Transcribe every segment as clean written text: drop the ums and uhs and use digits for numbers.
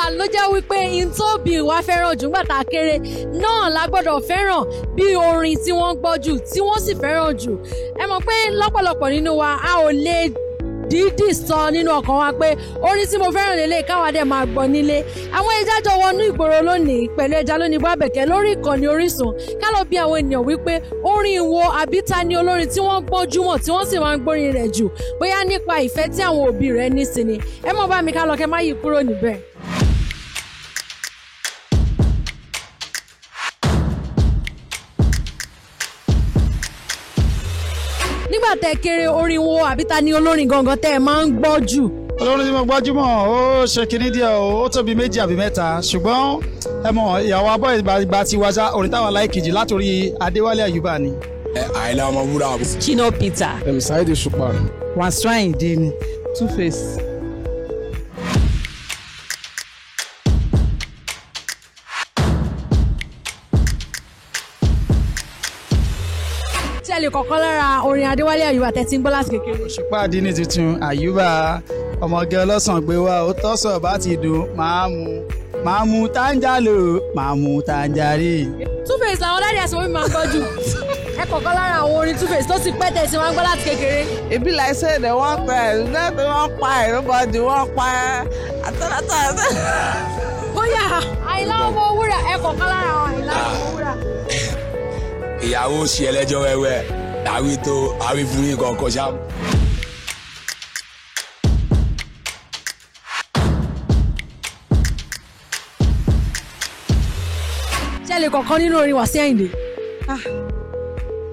wa ló jẹ́ wípé in tó bí wa fẹ́ràn jù nígbà tá a kéré náà la gbọ́dọ̀ fẹ́ràn bí orin tí wọ́n gbọ́ jù tí wọ́n sì fẹ́ràn jù. Ẹ mọ̀ pé lọ́pọ̀lọpọ̀ nínú wa a ò lè dídì sọ nínú ọkàn wa pé orin tí mo fẹ́ràn lélẹ̀ káwa dẹ̀ máa gbọ́ nílé. Àwọn ẹja jọ wọnú ìgboro lónìí pẹ̀lú Ẹja Lóní Bábẹ̀kẹ́ lórí ìkànnì Orísun ká lọ bí àwọn ènìyàn wípé orin wo àbí ta ni olórin tí wọ́n gbọ́njúmọ̀ tí wọ́n sì máa ń gbórin rẹ̀ jù bóyá nípa ìfẹ́ tí àwọn òbí rẹ̀ ní sí ni. Ẹ mọ̀ bá mi ká lọ kẹ́ má yí kúrò níbẹ̀. Nígbà tẹ́ kéré orin wo àbí ta ni olórin gangan tẹ́ ẹ máa ń gbọ́ jù? Olórin tí mo gbajúmọ̀ ó ṣe kinní díẹ̀ ó tóbi 2 àbí 3 ṣùgbọ́n ẹ mọ̀ ìyàwó abọ́ ìgbà tí wájà orin táwọn aláìkejì látòrí Adéwálé Àyùbá ni. Àyìnlá Ọmọwúrà. Shina Peter. Saheed Òṣùpá. Wasiu Ayinde ni. Two-Face. Tẹ́lẹ̀ kọ̀ọ̀kan lára orin Adéwálé Àyùbá tẹ́tí ń gbọ́ láti kékeré. Òṣùpá àdínní tuntun Àyùbá ọmọge ọlọ́sàn gbé wá ó tọ́sọ̀ bá ti dùn máa mú táńjálò máa mú táńjárì. Two-Face làwọn dáàdì àti mọ́mí máa ń gbọ́ jù. Ẹ kọ̀ọ̀kan lára àwọn orin Two-Face tó ti pẹ́ tẹ̀sí máa ń gbọ́ láti kékeré. It be like say they wan pay, they wan pay, nobody wan pay. Bóyá Àyìnlá Ọmọwúrà ẹ kọ̀ọ̀kan lára àwọn Àyìnlá Ọmọwúrà. Ìyàwó ṣe ẹlẹ́jọ́ wẹ́wẹ́ àwí tó àwí fún yín kọ̀ọ̀kan ṣá. Tẹ́lẹ̀ kọ̀ọ̀kan nínú orin Wasiu Ayinde.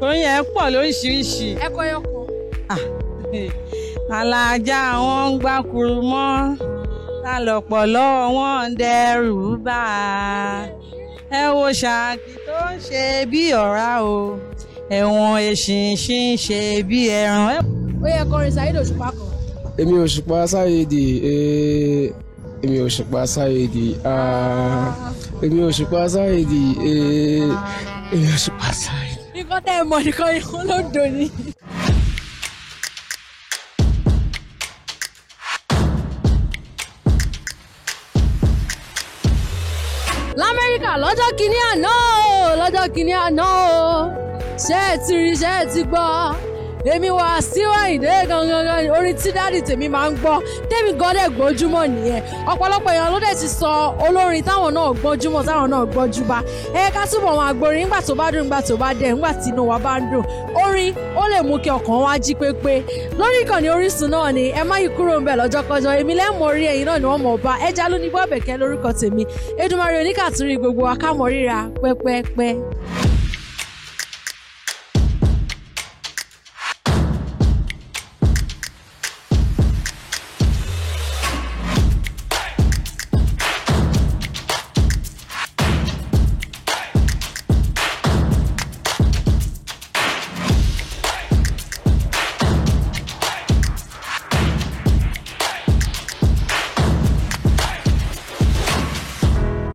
Orin yẹn pọ̀ lóríṣiríṣi. Ẹ kọ́ ẹyọkan. Alájà wọn ń gbàkúrú mọ́ lálọ́pọ̀lọ́ wọn ń dẹrù bá a. Ẹ wo Ṣàkì tó ń ṣe bí ọ̀rá o, ẹ̀wọ̀n Èṣìnṣìn ṣe bí ẹran. Ó yẹ kọrin Saheed Òṣùpá kan. Èmi Òṣùpá Saheed. Èmi Òṣùpá Saheed. Èmi Òṣùpá Saheed. Èmi Òṣùpá Saheed. Nǹkan tẹ́ ẹ mọ̀ nìkan ni wọ́n ló dò ní. L'Amẹ́ríkà lọ́jọ́ kìíní àná o ṣé ẹ ti rí ṣé ẹ ti gbọ́ èmi Wasiu Ayinde gangan orin tí dáàdì tèmi máa ń gbọ́ tèmi gan dẹ̀ gbójúmọ̀ nìyẹn ọ̀pọ̀lọpọ̀ èèyàn ló dẹ̀ ti sọ olórin táwọn náà gbójúmọ̀ táwọn náà gbójúbá ká túbọ̀ wọn àgbórin nígbà tó bá dùn nígbà tó bá dẹ̀ nígbà tí inú wa bá ń dùn orin ó lè mú kí ọkàn wa jí pépé lórí ìkànnì Orísun náà ni ẹ má yí kúrò ń bẹ̀ lọ́jọ́kọ́jọ́ èmi lẹ́mọ̀ orí ẹ̀yin náà ni wọ́n mọ̀ bá Ẹja Lóní Bábẹ̀kẹ́ lórúkọ tèmi Èdùmàrè oníkàtúrí gbogbo wa ká mọ̀ ríra pẹ́pẹ́pẹ́.